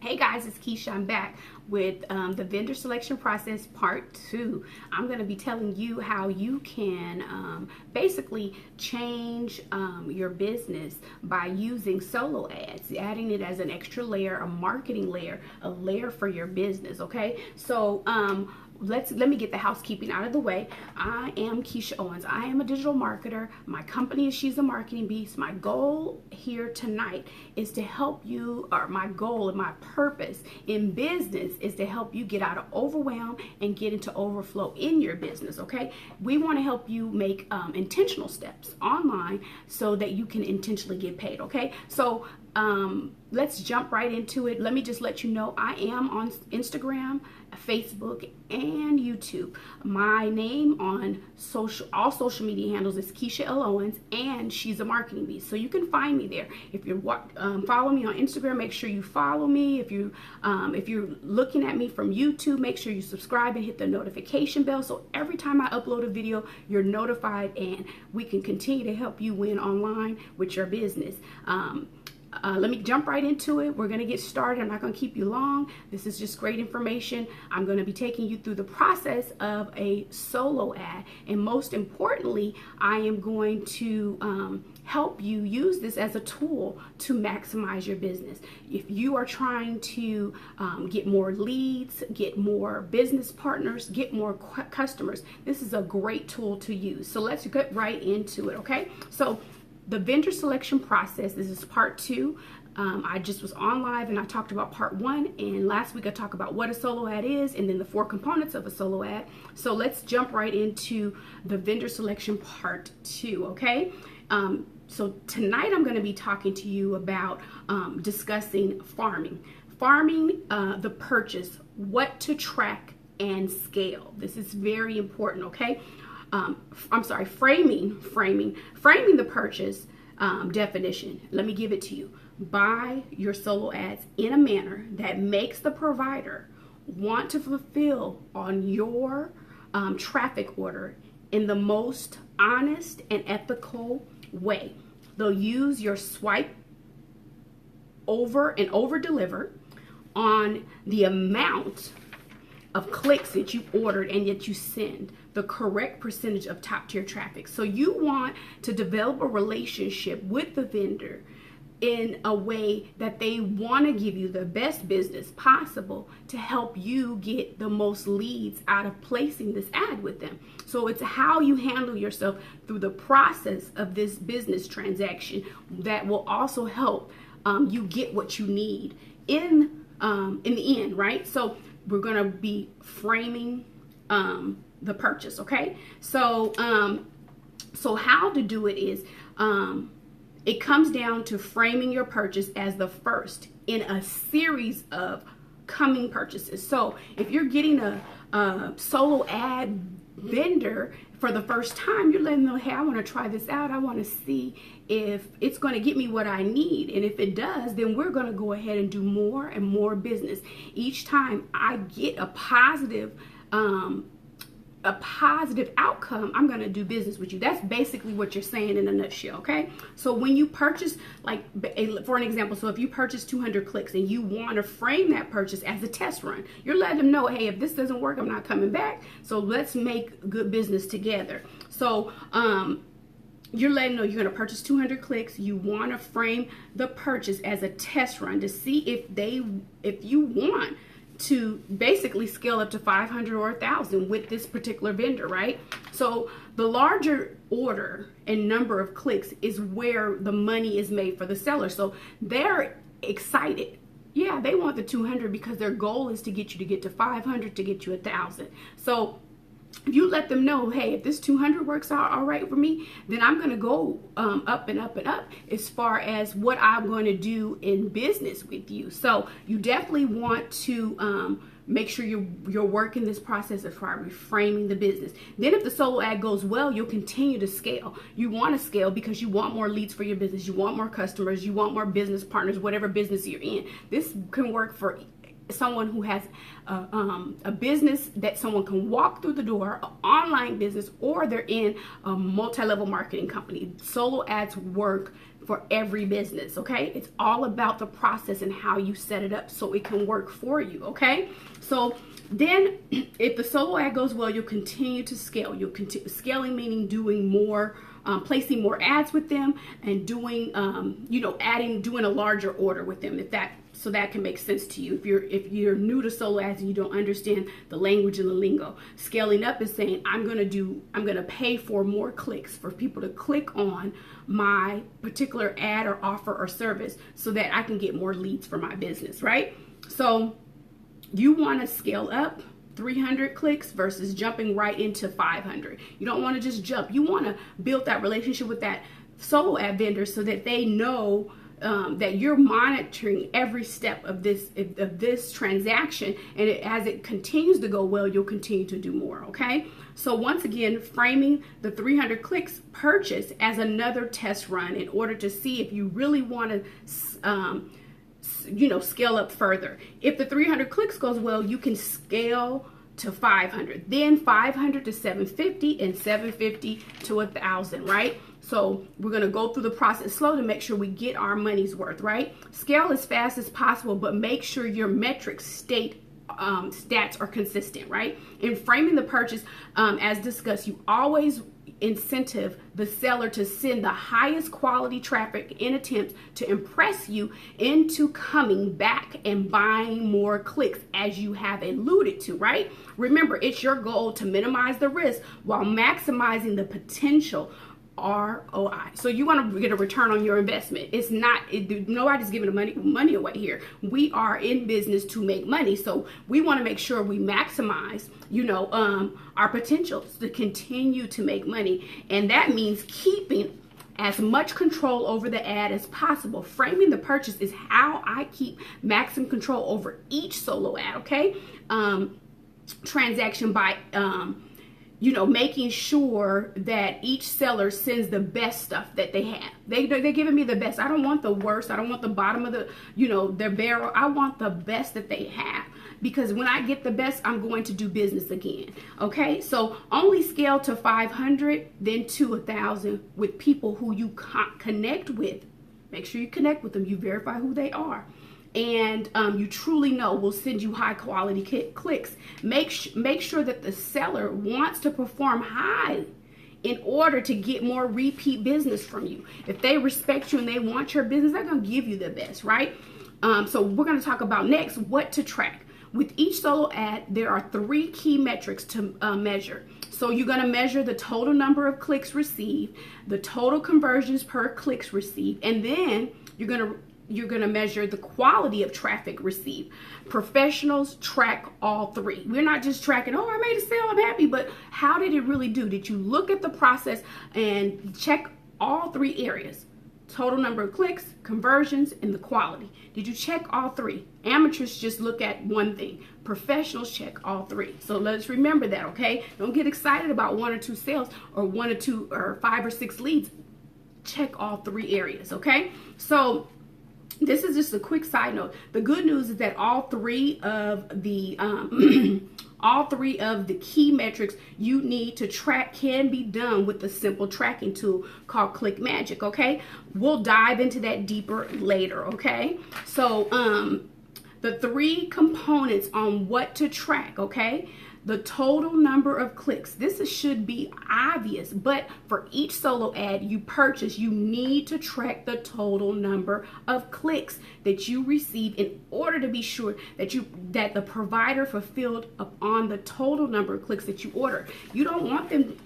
Hey guys, it's Keisha. I'm back with the vendor selection process part 2. I'm going to be telling you how you can basically change your business by using solo ads, adding it as an extra layer, a marketing layer, a layer for your business. Okay, so let me get the housekeeping out of the way. I am Keisha Owens. I am a digital marketer. My company is She's a Marketing Beast. My goal here tonight is to help you, or my goal and my purpose in business is to help you get out of overwhelm and get into overflow in your business. Okay, we want to help you make intentional steps online so that you can intentionally get paid. Okay, so let's jump right into it. Let me just let you know I am on Instagram, Facebook, and YouTube. My name on all social media handles is Keisha L Owens, and She's a Marketing Beast. So you can find me there. If you're following me on Instagram, make sure you follow me. If you're looking at me from YouTube, make sure you subscribe and hit the notification bell so every time I upload a video, you're notified, and we can continue to help you win online with your business. Let me jump right into it. We're going to get started. I'm not going to keep you long. This is just great information. I'm going to be taking you through the process of a solo ad. And most importantly, I am going to help you use this as a tool to maximize your business. If you are trying to get more leads, get more business partners, get more customers, this is a great tool to use. So let's get right into it, okay? So the vendor selection process, this is part 2. I just was on live and I talked about part 1, and last week I talked about what a solo ad is and then the 4 components of a solo ad. So let's jump right into the vendor selection part 2, okay? So tonight I'm going to be talking to you about discussing farming. Farming the purchase, what to track and scale. This is very important, okay? Framing the purchase definition. Let me give it to you. Buy your solo ads in a manner that makes the provider want to fulfill on your traffic order in the most honest and ethical way. They'll use your swipe over and over deliver on the amount of clicks that you ordered and yet you send the correct percentage of top tier traffic. So you want to develop a relationship with the vendor in a way that they want to give you the best business possible to help you get the most leads out of placing this ad with them. So it's how you handle yourself through the process of this business transaction that will also help you get what you need in the end, right? So we're going to be framing the purchase, okay? So so how to do it is it comes down to framing your purchase as the first in a series of coming purchases. So if you're getting a solo ad vendor for the first time, you're letting them know, hey, I want to try this out. I want to see if it's going to get me what I need. And if it does, then we're going to go ahead and do more and more business. Each time I get a positive outcome, I'm going to do business with you. That's basically what you're saying in a nutshell, okay? So when you purchase, like for an example, so if you purchase 200 clicks and you want to frame that purchase as a test run, you're letting them know, hey, if this doesn't work, I'm not coming back. So let's make good business together. So you're letting them know you're going to purchase 200 clicks. You want to frame the purchase as a test run to see if you want to basically scale up to 500 or 1,000 with this particular vendor, right? So the larger order and number of clicks is where the money is made for the seller. So they're excited. Yeah, they want the 200 because their goal is to get you to get to 500, to get you 1,000. So if you let them know, hey, if this 200 works out all right for me, then I'm going to go up and up and up as far as what I'm going to do in business with you. So you definitely want to make sure you're working this process as far as reframing the business. Then if the solo ad goes well, you'll continue to scale. You want to scale because you want more leads for your business. You want more customers. You want more business partners, whatever business you're in. This can work for someone who has a business that someone can walk through the door, an online business, or they're in a multi-level marketing company. Solo ads work for every business, okay? It's all about the process and how you set it up so it can work for you, okay? So then if the solo ad goes well, you'll continue to scale. You'll continue scaling, meaning doing more, placing more ads with them, and doing, doing a larger order with them, so that can make sense to you. If you're new to solo ads and you don't understand the language and the lingo, scaling up is saying I'm gonna pay for more clicks, for people to click on my particular ad or offer or service so that I can get more leads for my business, right? So you want to scale up 300 clicks versus jumping right into 500. You don't want to just jump. You want to build that relationship with that solo ad vendor so that they know that you're monitoring every step of this transaction, and as it continues to go well, you'll continue to do more, okay? So once again, framing the 300 clicks purchase as another test run in order to see if you really want to scale up further. If the 300 clicks goes well, you can scale to 500, then 500 to 750, and 750 to 1,000, right? So we're going to go through the process slow to make sure we get our money's worth, right? Scale as fast as possible, but make sure your metrics stats are consistent, right? In framing the purchase, as discussed, you always incentive the seller to send the highest quality traffic in attempts to impress you into coming back and buying more clicks, as you have alluded to, right? Remember, it's your goal to minimize the risk while maximizing the potential ROI. So you want to get a return on your investment. It's not, nobody's giving money away here. We are in business to make money. So we want to make sure we maximize, our potentials to continue to make money. And that means keeping as much control over the ad as possible. Framing the purchase is how I keep maximum control over each solo ad, okay? Transaction by, making sure that each seller sends the best stuff that they have. They're giving me the best. I don't want the worst. I don't want the bottom of their barrel. I want the best that they have, because when I get the best, I'm going to do business again. Okay, so only scale to 500, then to 1,000 with people who you connect with. Make sure you connect with them. You verify who they are. And you truly know will send you high quality clicks. Make sure that the seller wants to perform high in order to get more repeat business from you. If they respect you and they want your business, they're going to give you the best, right? So we're going to talk about next what to track. With each solo ad, there are 3 key metrics to measure. So you're going to measure the total number of clicks received, the total conversions per clicks received, and then you're going to measure the quality of traffic received. Professionals track all 3. We're not just tracking, oh, I made a sale, I'm happy, but how did it really do? Did you look at the process and check all 3 areas? Total number of clicks, conversions, and the quality. Did you check all 3? Amateurs just look at one thing. Professionals check all 3. So let's remember that, okay? Don't get excited about 1 or 2 sales or 1 or 2 or 5 or 6 leads. Check all 3 areas, okay? So this is just a quick side note. The good news is that all 3 of the key metrics you need to track can be done with the simple tracking tool called Click Magic, okay? We'll dive into that deeper later, okay? So the 3 components on what to track, okay? The total number of clicks. This should be obvious, but for each solo ad you purchase, you need to track the total number of clicks that you receive in order to be sure that the provider fulfilled upon the total number of clicks that you order. You don't want them,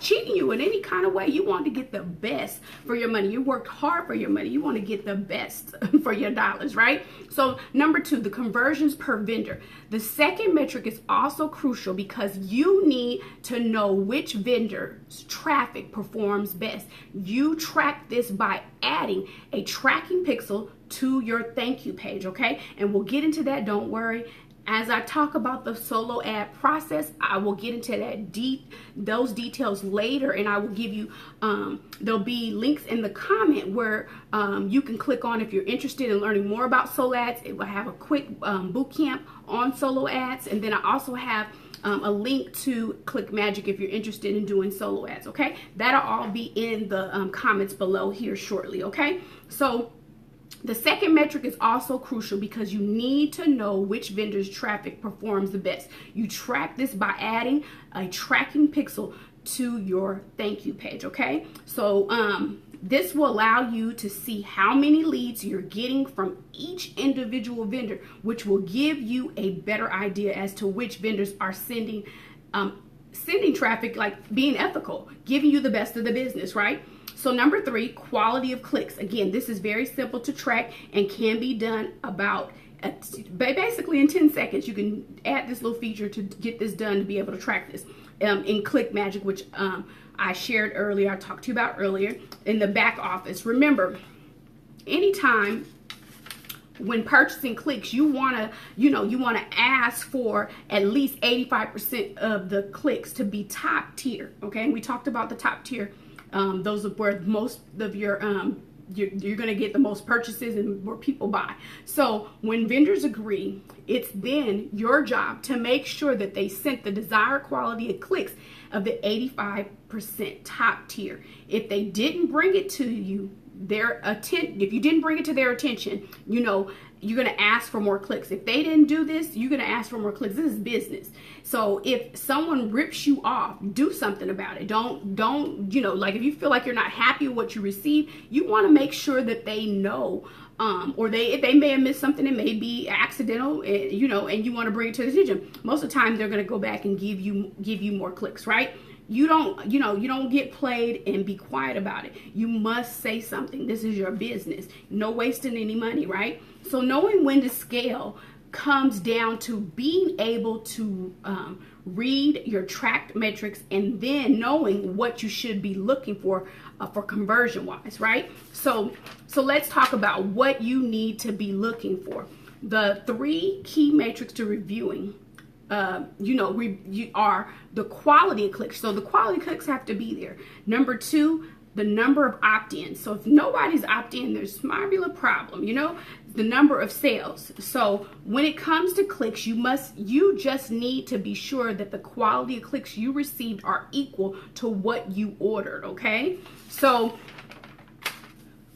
cheating you in any kind of way. You want to get the best for your money. You worked hard for your money. You want to get the best for your dollars, right? So number 2, the conversions per vendor. The second metric is also crucial because you need to know which vendor's traffic performs best. You track this by adding a tracking pixel to your thank you page, okay? And we'll get into that, don't worry. As I talk about the solo ad process, I will get into those details later, and I will give you, there'll be links in the comment where you can click on if you're interested in learning more about solo ads. It will have a quick boot camp on solo ads, and then I also have a link to ClickMagick if you're interested in doing solo ads, okay? That'll all be in the comments below here shortly, okay? So the second metric is also crucial because you need to know which vendor's traffic performs the best. You track this by adding a tracking pixel to your thank you page, okay? So this will allow you to see how many leads you're getting from each individual vendor, which will give you a better idea as to which vendors are sending traffic, like being ethical, giving you the best of the business, right? So number 3, quality of clicks. Again, this is very simple to track and can be done about basically in 10 seconds. You can add this little feature to get this done to be able to track this in ClickMagick, which I shared earlier, I talked to you about earlier in the back office. Remember, anytime when purchasing clicks, you want to ask for at least 85% of the clicks to be top tier, okay? And we talked about the top tier. Those are where most of your you're going to get the most purchases and where people buy. So when vendors agree, it's then your job to make sure that they sent the desired quality of clicks of the 85% top tier. If they didn't bring it to you, if you didn't bring it to their attention, you're going to ask for more clicks. If they didn't do this, you're going to ask for more clicks. This is business. So if someone rips you off, do something about it. Don't, like if you feel like you're not happy with what you receive, you want to make sure that they know, or if they may have missed something, it may be accidental, and you want to bring it to their attention. Most of the time, they're going to go back and give you more clicks, right? You don't get played and be quiet about it. You must say something. This is your business. No wasting any money, right? So knowing when to scale comes down to being able to read your tracked metrics and then knowing what you should be looking for conversion wise, right? So let's talk about what you need to be looking for. The 3 key metrics to reviewing are the quality of clicks. So the quality of clicks have to be there. Number 2, the number of opt-ins. So if nobody's opt-in, there's might be a problem, the number of sales. So when it comes to clicks, you just need to be sure that the quality of clicks you received are equal to what you ordered, okay? So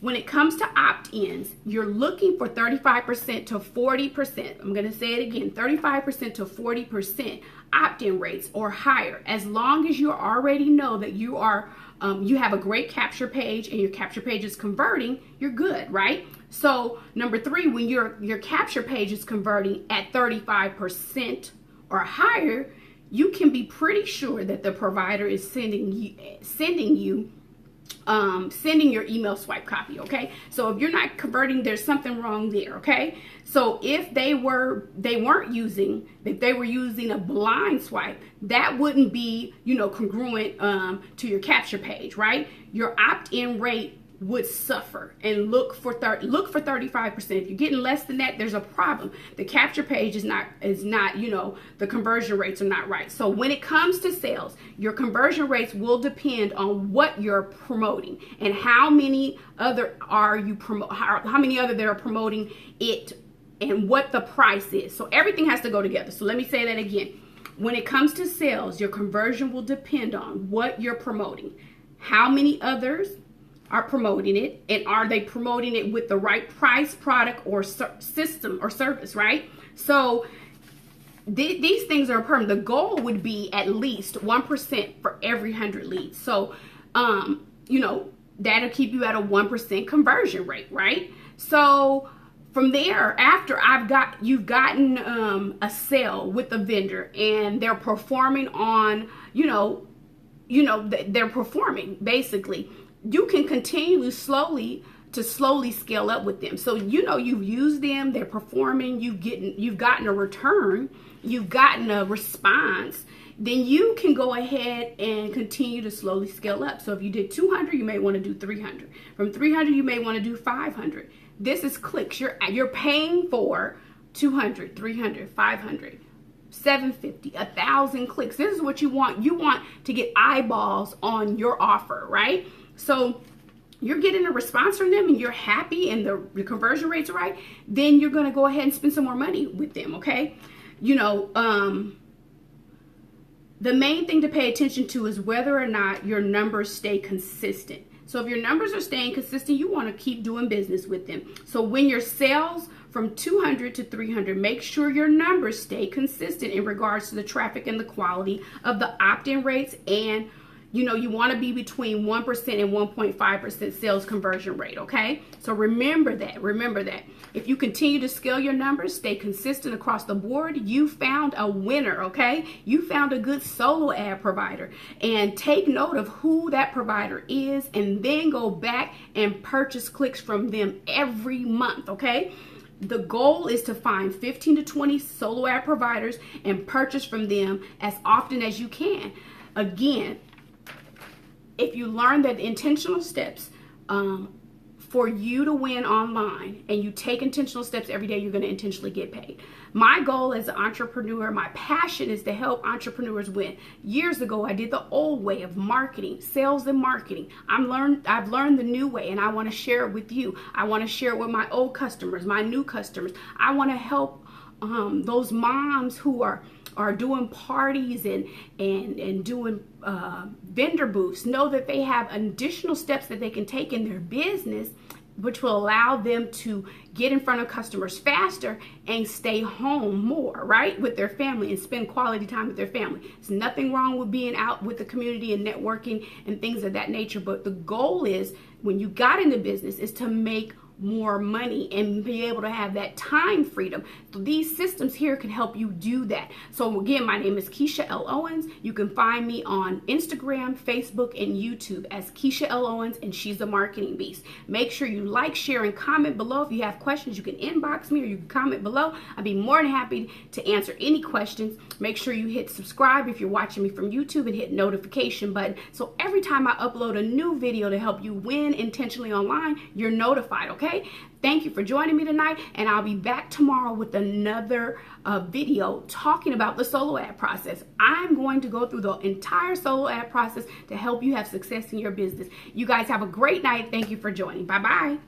when it comes to opt-ins, you're looking for 35% to 40%. I'm going to say it again, 35% to 40% opt-in rates or higher. As long as you already know that you have a great capture page and your capture page is converting, you're good, right? So number 3, when your capture page is converting at 35% or higher, you can be pretty sure that the provider is sending your email swipe copy, okay? So if you're not converting, there's something wrong there, okay? So if they were using a blind swipe, that wouldn't be, congruent to your capture page, right? Your opt-in rate would suffer, and look for 35%. If you're getting less than that, there's a problem. The capture page is not, the conversion rates are not right. So when it comes to sales, your conversion rates will depend on what you're promoting and how many other how many other they're promoting it and what the price is. So everything has to go together. So let me say that again. When it comes to sales, your conversion will depend on what you're promoting, how many others are promoting it, and are they promoting it with the right price, product, or system or service, right? So these things are permanent. The goal would be at least 1% for every 100 leads. So, that'll keep you at a 1% conversion rate, right? So from there, after you've gotten a sale with a vendor and they're performing on, they're performing basically. You can continue slowly scale up with them. So you've used them, they're performing, you've gotten a return, you've gotten a response, then you can go ahead and continue to slowly scale up. So if you did 200, you may want to do 300. From 300, you may want to do 500. This is clicks. You're paying for 200, 300, 500. 750, 1,000 clicks. This is what you want. You want to get eyeballs on your offer, right? So you're getting a response from them and you're happy and the conversion rates are right, then you're going to go ahead and spend some more money with them, okay? The main thing to pay attention to is whether or not your numbers stay consistent. So if your numbers are staying consistent, you want to keep doing business with them. So when your sales from 200 to 300, make sure your numbers stay consistent in regards to the traffic and the quality of the opt-in rates. And you want to be between 1% and 1.5% sales conversion rate, okay? So remember that. If you continue to scale your numbers, stay consistent across the board, you found a winner, okay? You found a good solo ad provider. And take note of who that provider is, and then go back and purchase clicks from them every month, okay? The goal is to find 15 to 20 solo ad providers and purchase from them as often as you can. Again, if you learn that intentional steps for you to win online, and you take intentional steps every day, you're going to intentionally get paid. My goal as an entrepreneur, my passion is to help entrepreneurs win. Years ago, I did the old way of marketing, sales and marketing. I've learned the new way, and I want to share it with you. I want to share it with my old customers, my new customers. I want to help those moms who are doing parties and doing vendor booths know that they have additional steps that they can take in their business, which will allow them to get in front of customers faster and stay home more, right, with their family and spend quality time with their family. There's nothing wrong with being out with the community and networking and things of that nature, but the goal is, when you got into business, is to make more money and be able to have that time freedom. So these systems here can help you do that. So again, my name is Keisha L. Owens. You can find me on Instagram, Facebook, and YouTube as Keisha L. Owens, and she's a marketing beast. Make sure you like, share, and comment below. If you have questions, you can inbox me or you can comment below. I'd be more than happy to answer any questions. Make sure you hit subscribe if you're watching me from YouTube, and hit notification button, so every time I upload a new video to help you win intentionally online, you're notified, okay? Thank you for joining me tonight, and I'll be back tomorrow with another video talking about the solo ad process. I'm going to go through the entire solo ad process to help you have success in your business. You guys have a great night. Thank you for joining. Bye-bye.